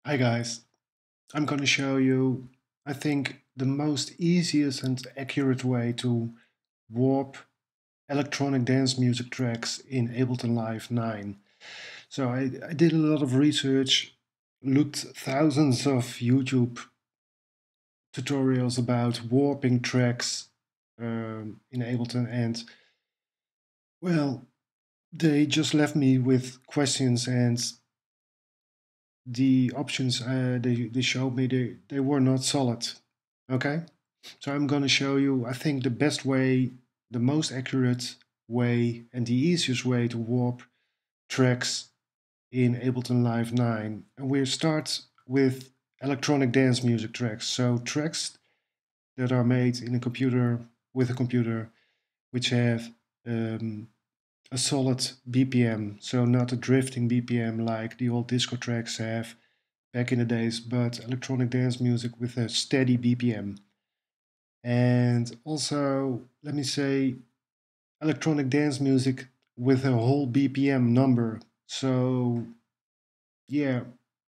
Hi guys, I'm gonna show you, I think, the most easiest and accurate way to warp electronic dance music tracks in Ableton Live 9. So I did a lot of research, looked thousands of YouTube tutorials about warping tracks in Ableton, and well, they just left me with questions, and the options they showed me, they were not solid. Okay, so I'm going to show you, I think, the best way, the most accurate way, and the easiest way to warp tracks in Ableton Live 9. And we'll start with electronic dance music tracks. So tracks that are made in a computer, with a computer, which have um, a solid BPM, so not a drifting BPM like the old disco tracks have back in the days, but electronic dance music with a steady BPM. And also, let me say, electronic dance music with a whole BPM number. So, yeah,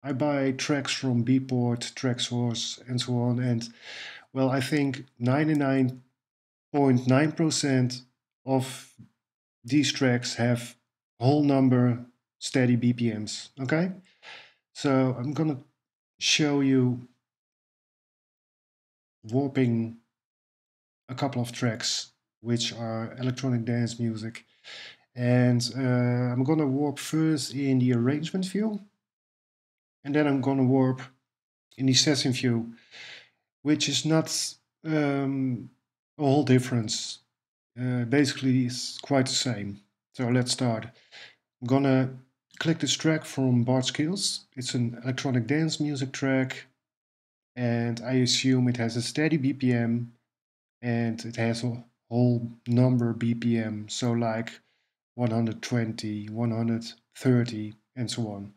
I buy tracks from Beatport, Tracksource, and so on. And, well, I think 99.9% of these tracks have whole number steady BPMs. Okay? So, I'm gonna show you warping a couple of tracks which are electronic dance music. And I'm gonna warp first in the arrangement view, and then I'm gonna warp in the session view, which is not a whole difference. Basically, it's quite the same. So let's start. I'm gonna click this track from Bart Skills. It's an electronic dance music track, and I assume it has a steady BPM and it has a whole number BPM, so like 120, 130, and so on.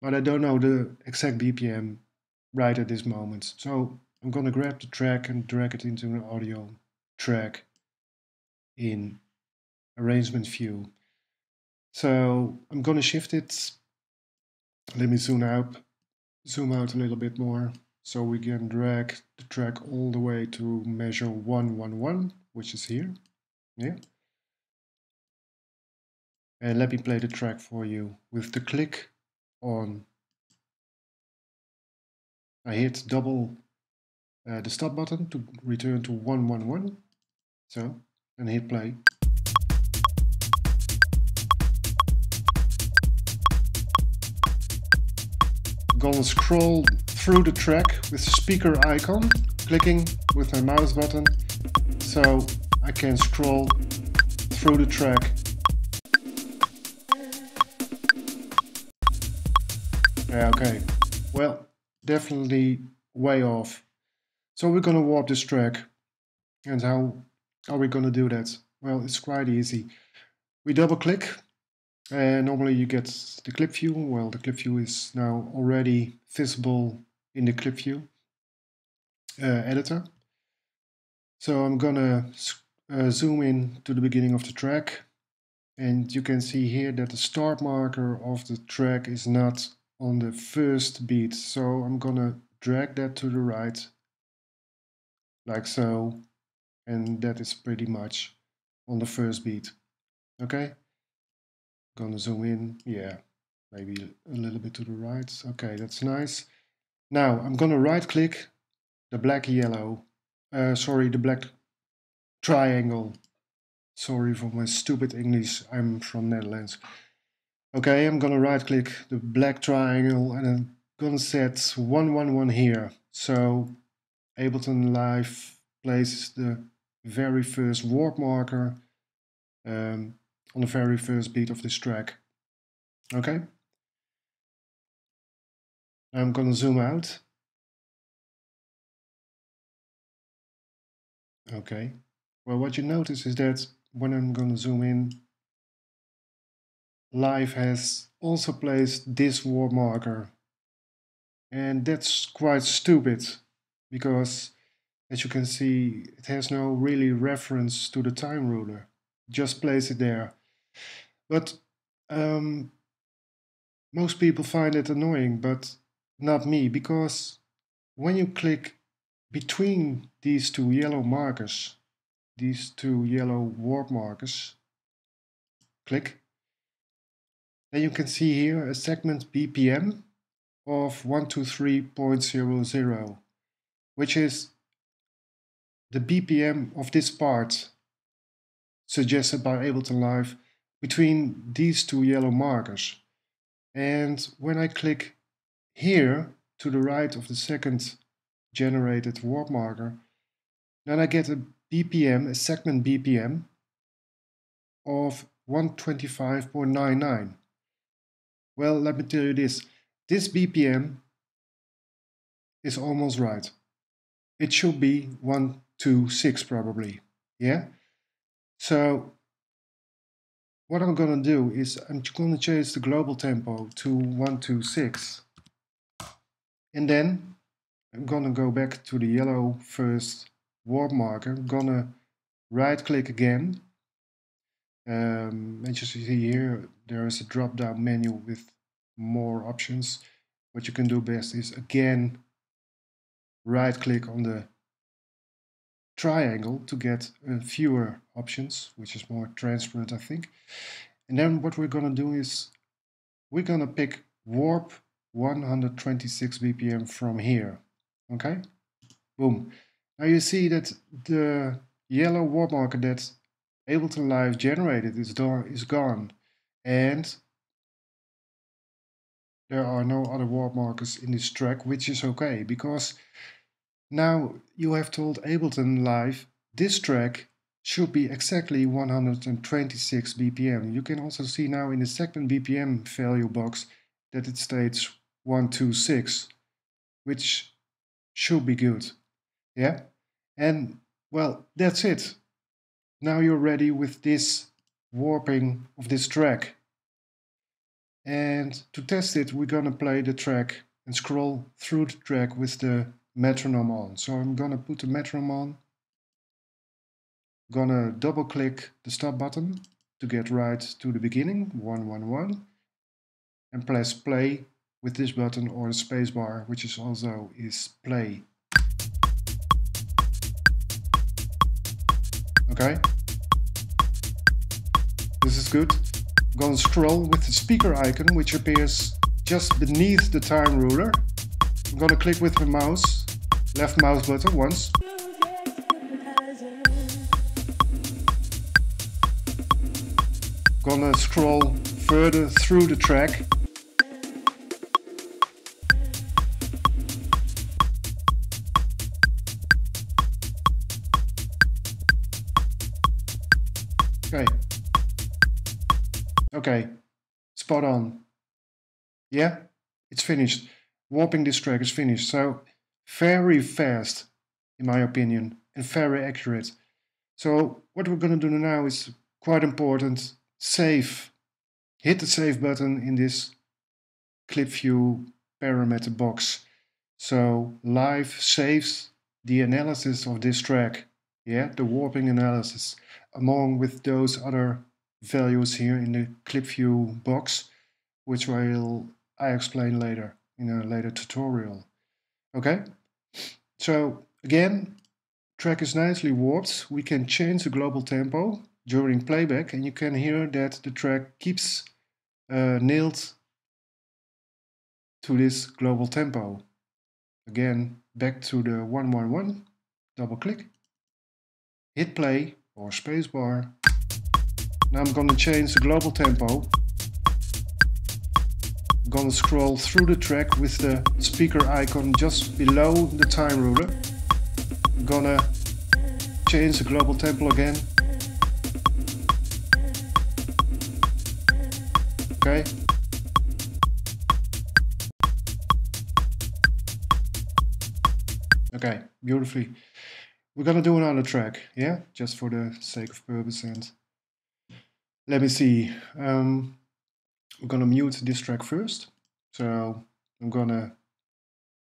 But I don't know the exact BPM right at this moment. So I'm gonna grab the track and drag it into an audio track in arrangement view. So I'm gonna shift it. Let me zoom out a little bit more. So we can drag the track all the way to measure 111, which is here. Yeah. And let me play the track for you. With the click on, I hit double the stop button to return to 111. So, and hit play. Gonna scroll through the track with the speaker icon, clicking with my mouse button, so I can scroll through the track. Yeah, okay. Well, definitely way off. So we're gonna warp this track. And how are we gonna do that? Well, it's quite easy. We double click, and normally you get the clip view. Well, the clip view is now already visible in the clip view editor. So I'm gonna zoom in to the beginning of the track, and you can see here that the start marker of the track is not on the first beat. So I'm gonna drag that to the right, like so, and that is pretty much on the first beat. Okay, gonna zoom in, yeah, maybe a little bit to the right. Okay, that's nice. Now I'm gonna right click the black yellow, sorry, the black triangle. Sorry for my stupid English, I'm from Netherlands. Okay, I'm gonna right click the black triangle and I'm gonna set 111 here. So Ableton Live places the very first warp marker on the very first beat of this track. Okay, I'm gonna zoom out. Okay, well, what you notice is that when I'm gonna zoom in, Live has also placed this warp marker. And that's quite stupid because, as you can see, it has no really reference to the time ruler. Just place it there. But Most people find it annoying, but not me, because when you click between these two yellow markers, these two yellow warp markers, click, then you can see here a segment BPM of 123.00, which is the BPM of this part suggested by Ableton Live between these two yellow markers. And when I click here to the right of the second generated warp marker, then I get a BPM, a segment BPM of 125.99. Well, let me tell you this BPM is almost right. It should be 126 probably, yeah? So what I'm gonna do is I'm gonna change the global tempo to 126. And then I'm gonna go back to the yellow first warp marker. I'm gonna right click again. As you see here, there is a drop down menu with more options. What you can do best is again right click on the triangle to get fewer options, which is more transparent, I think. And then what we're gonna do is we're gonna pick warp 126 BPM from here. Okay, boom. Now you see that the yellow warp marker that Ableton Live generated is gone, and there are no other warp markers in this track, which is okay, because now you have told Ableton Live this track should be exactly 126 BPM. You can also see now in the segment BPM value box that it states 126, which should be good. Yeah? And well, that's it. Now you're ready with this warping of this track. And to test it, we're gonna play the track and scroll through the track with the metronome on. So I'm gonna put the metronome on, gonna double click the stop button to get right to the beginning, 111, and press play with this button or the space bar, which is also play. Okay, this is good. I'm gonna scroll with the speaker icon, which appears just beneath the time ruler. I'm gonna click with the mouse, left mouse button once. Gonna scroll further through the track. Okay. Okay, spot on. Yeah, it's finished. Warping this track is finished. So very fast, in my opinion, and very accurate. So what we're gonna do now is quite important. Save. Hit the save button in this clip view parameter box. So Live saves the analysis of this track. Yeah, the warping analysis, along with those other values here in the clip view box, which I explain later in a later tutorial. Okay, so again, track is nicely warped. We can change the global tempo during playback, and you can hear that the track keeps nailed to this global tempo. Again, back to the 111, double click, hit play or spacebar. Now I'm going to change the global tempo. I'm going to scroll through the track with the speaker icon just below the time ruler. I'm going to change the global tempo again. Okay. Okay, beautifully. We're gonna do another track, yeah? Just for the sake of purpose, and let me see. We're gonna mute this track first. So I'm gonna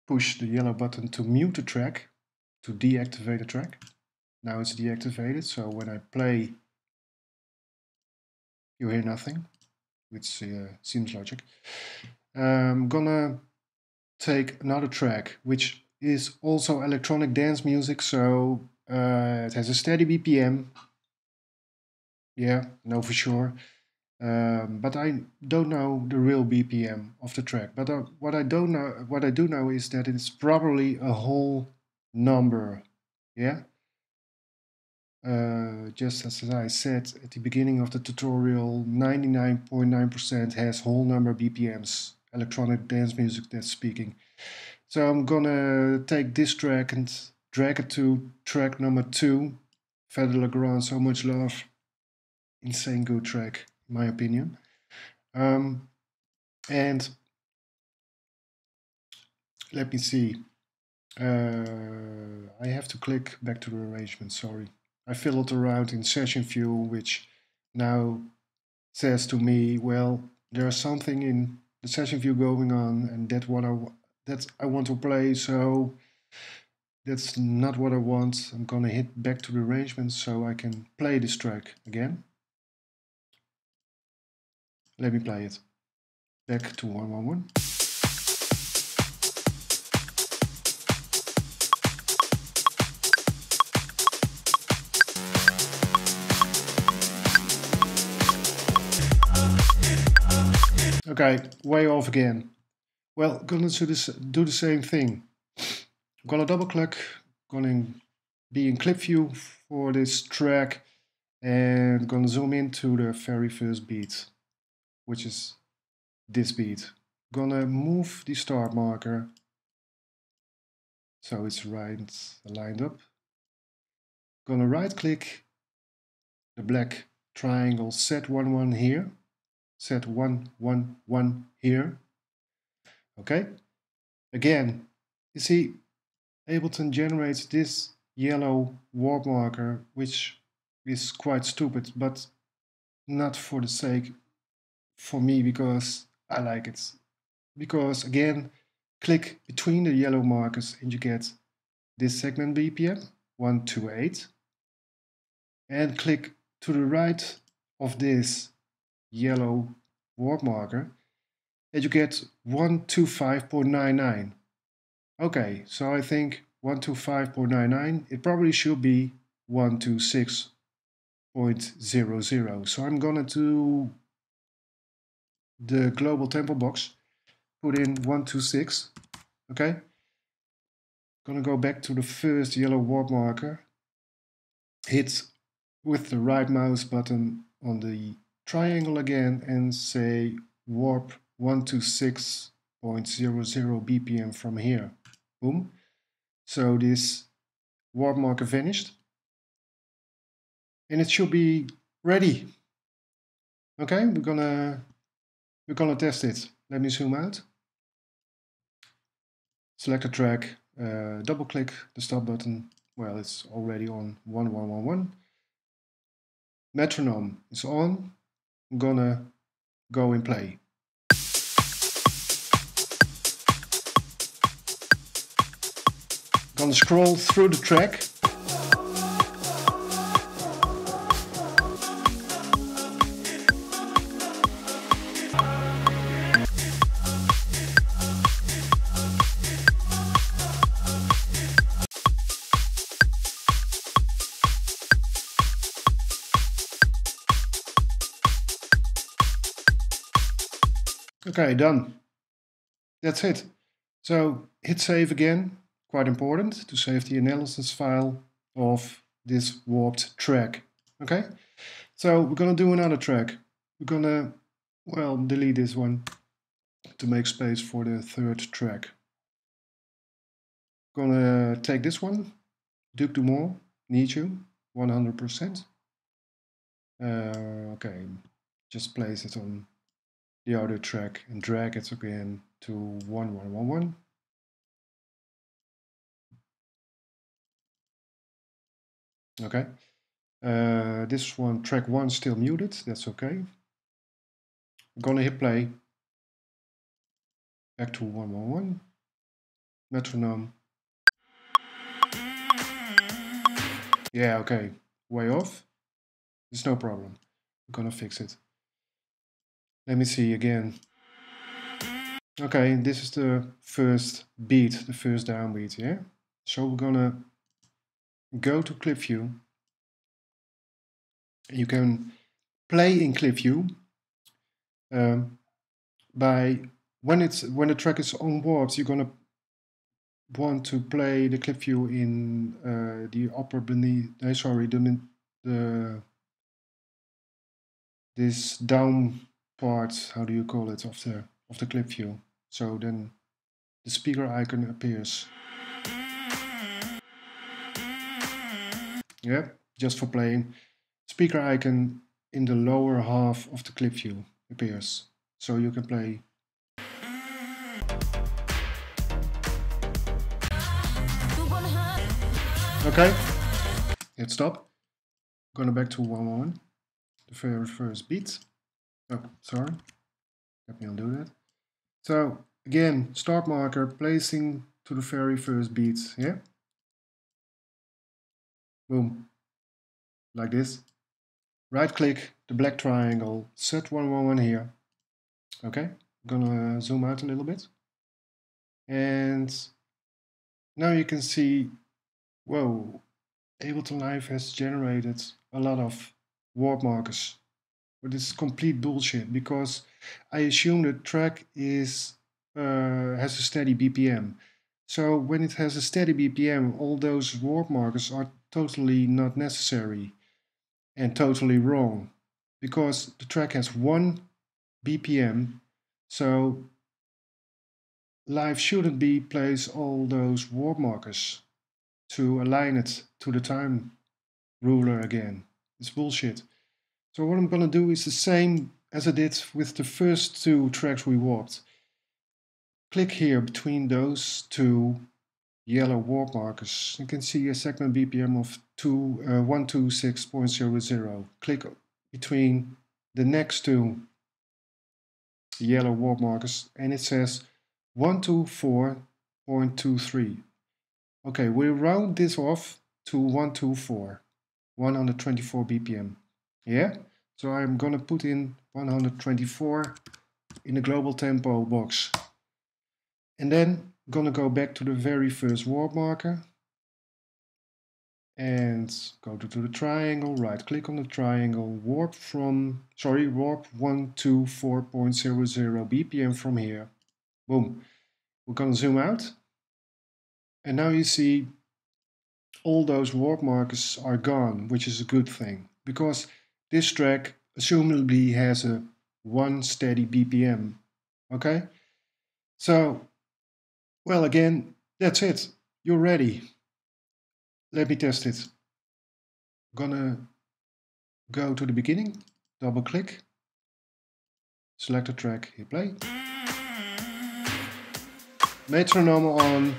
push the yellow button to mute the track, to deactivate the track. Now it's deactivated, so when I play, you hear nothing. which seems logic. I'm gonna take another track, which is also electronic dance music, so it has a steady BPM. Yeah, know for sure. But I don't know the real BPM of the track. But what what I do know is that it's probably a whole number. Yeah. Just as I said at the beginning of the tutorial, 99.9% has whole number BPMs, electronic dance music that's speaking. So I'm gonna take this track and drag it to track number 2, Fedde Le Grand, So Much Love. Insane good track, in my opinion. And let me see. I have to click back to the arrangement, sorry. I fiddled around in session view, which now says to me, well, there's something in the session view going on, and that I want to play, so that's not what I want. I'm gonna hit back to the arrangement so I can play this track again. Let me play it. Back to 111. Okay, way off again. Well, gonna do the same thing. I'm gonna double click, gonna be in clip view for this track, and gonna zoom into the very first beat, which is this beat. Gonna move the start marker so it's lined up. Gonna right click the black triangle, set 1 1 here, set 1 1 1 here. Okay, again, you see Ableton generates this yellow warp marker, which is quite stupid, but not for the sake for me, because I like it. Because again, click between the yellow markers and you get this segment BPM 128, and click to the right of this yellow warp marker and you get 125.99. Okay, so I think 125.99, it probably should be 126.00. So I'm gonna do the global tempo box, put in 126, okay? Gonna go back to the first yellow warp marker, hit with the right mouse button on the triangle again and say warp 126.00 BPM from here. Boom. So this warp marker vanished. And it should be ready. Okay, we're gonna test it. Let me zoom out. Select a track, double click the stop button. Well, it's already on 1111. Metronome is on. I'm gonna go and play. Gonna scroll through the track. Okay, done. That's it. So hit save again. Quite important to save the analysis file of this warped track. Okay, so we're gonna do another track. We're gonna, well, delete this one to make space for the third track. Gonna take this one, Duke Dumont, Need You, 100%. Okay, just place it on the other track and drag it again to 1111. Okay, this one, track 1, still muted, that's okay. I'm gonna hit play, back to 111, metronome. Yeah, okay, way off, it's no problem, I'm gonna fix it. Let me see again. Okay, this is the first beat, the first downbeat, yeah? So we're gonna go to clip view. You can play in clip view by when the track is on warped, you're gonna want to play the clip view in the upper beneath. Sorry, the this down part. How do you call it of the clip view? So then the speaker icon appears. Yeah, just for playing. Speaker icon in the lower half of the clip view appears, so you can play. Okay, hit stop. Going back to 1-1, the very first beat. Oh, sorry. Let me undo that. So again, start marker, placing to the very first beat. Yeah. Boom. Like this. Right click the black triangle, set 1-1-1 here. Okay. I'm gonna zoom out a little bit. And now you can see, whoa, Ableton Live has generated a lot of warp markers. But it's complete bullshit because I assume the track is has a steady BPM. So when it has a steady BPM, all those warp markers are totally not necessary and totally wrong because the track has 1 BPM. So Live shouldn't be place all those warp markers to align it to the time ruler again. It's bullshit. So what I'm gonna do is the same as I did with the first 2 tracks we warped. Click here between those 2 yellow warp markers. You can see a segment BPM of 126.00. Click between the next 2 yellow warp markers and it says 124.23. Okay, we'll round this off to 124, 124 BPM. Yeah? So I'm gonna put in 124 in the global tempo box. And then I'm gonna go back to the very first warp marker and go to the triangle, right click on the triangle, warp 124.00 BPM from here. Boom. We're gonna zoom out. And now you see all those warp markers are gone, which is a good thing because this track assumably has a 1 steady BPM. Okay? So, well, again, that's it. You're ready. Let me test it. Gonna go to the beginning, double click, select a track, hit play. Metronome on.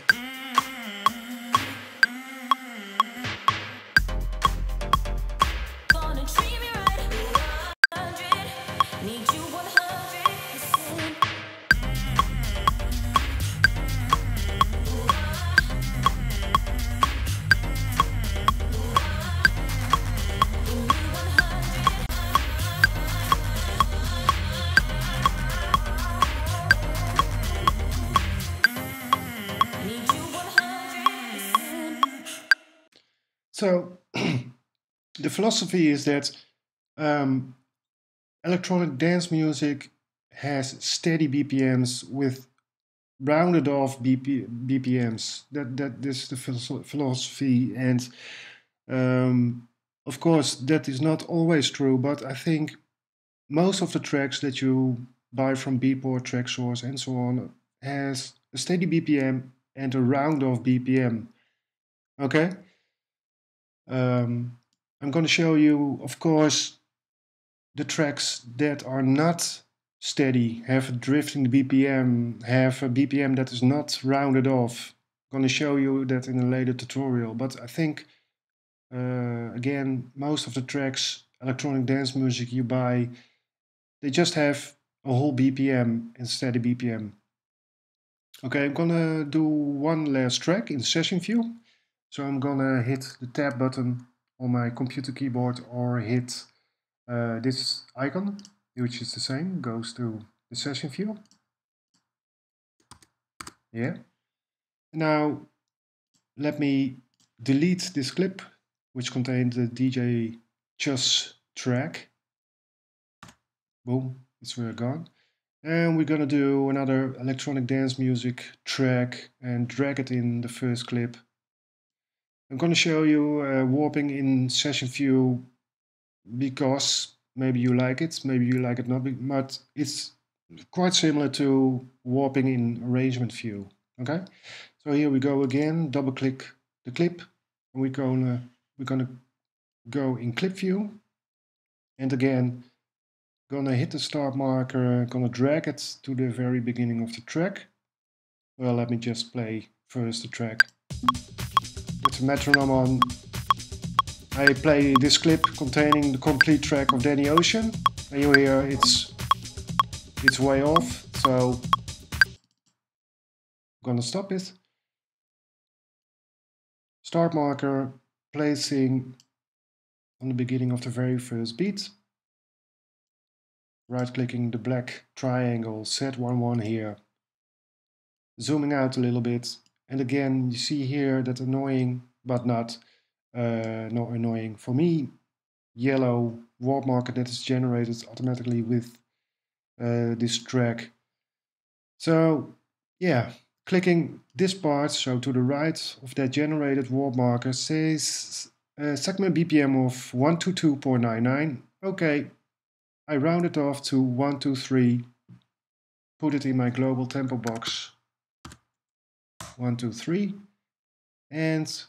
So the philosophy is that electronic dance music has steady BPMs with rounded off BPMs. That is the philosophy, and of course that is not always true. But I think most of the tracks that you buy from Beatport, Tracksource, and so on has a steady BPM and a round off BPM. Okay. I'm going to show you, of course, the tracks that are not steady, have a drifting BPM, have a BPM that is not rounded off. I'm going to show you that in a later tutorial. But I think, again, most of the tracks, electronic dance music you buy, they just have a whole BPM and steady BPM. Okay, I'm gonna do one last track in session view. So I'm gonna hit the tab button on my computer keyboard or hit this icon. which is the same, goes to the session view. Yeah. Now let me delete this clip, which contained the DJ Chus track. Boom, it's gone. And we're gonna do another electronic dance music track and drag it in the first clip. I'm gonna show you warping in session view because maybe you like it, maybe you like it not, but it's quite similar to warping in arrangement view. Okay, so here we go again. Double click the clip, and we're gonna go in clip view, and again gonna hit the start marker, gonna drag it to the very beginning of the track. Well, let me just play first the track with the metronome on. I play this clip containing the complete track of Danny Ocean, and you hear it's way off, so I'm gonna stop it. Start marker, placing on the beginning of the very first beat. Right clicking the black triangle, set 1-1 here. Zooming out a little bit, and again you see here that annoying, but not annoying for me, yellow warp marker that is generated automatically with this track. So yeah, clicking this part, so to the right of that generated warp marker, says segment BPM of 122.99. Okay, I round it off to 123, put it in my global tempo box, 123, and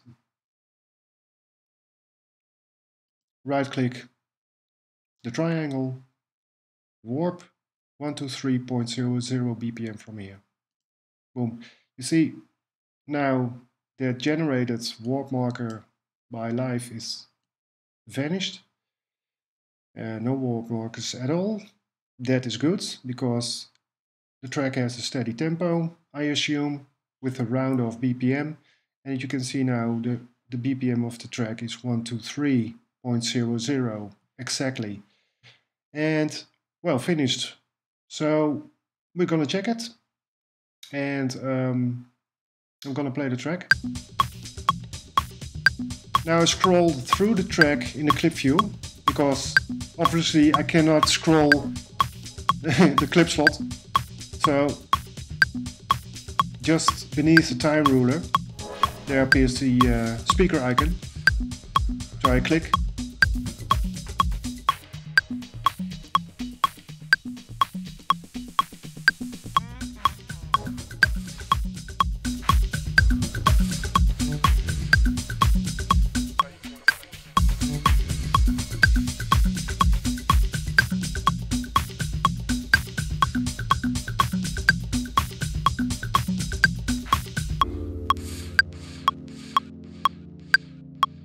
right click the triangle, warp 123.00 BPM from here. Boom. You see, now the generated warp marker by live is vanished. No warp markers at all. That is good because the track has a steady tempo, I assume, with a round of BPM. And you can see now the BPM of the track is 123.00 exactly. And well, finished. So we're gonna check it. And I'm gonna play the track. Now I scrolled through the track in the clip view because obviously I cannot scroll the clip slot. So just beneath the time ruler there appears the speaker icon. So I click.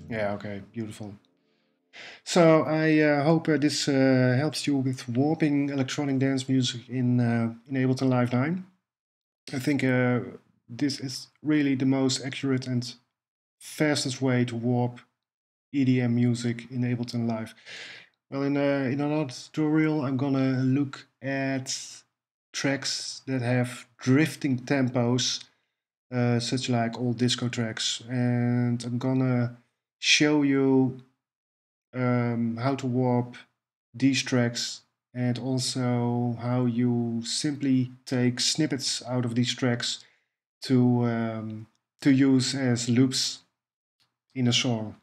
Yeah, okay, beautiful. So I hope this helps you with warping electronic dance music in Ableton Live 9. I think this is really the most accurate and fastest way to warp EDM music in Ableton Live. Well, in another tutorial, I'm gonna look at tracks that have drifting tempos, such like old disco tracks, and I'm gonna show you how to warp these tracks and also how you simply take snippets out of these tracks to use as loops in a song.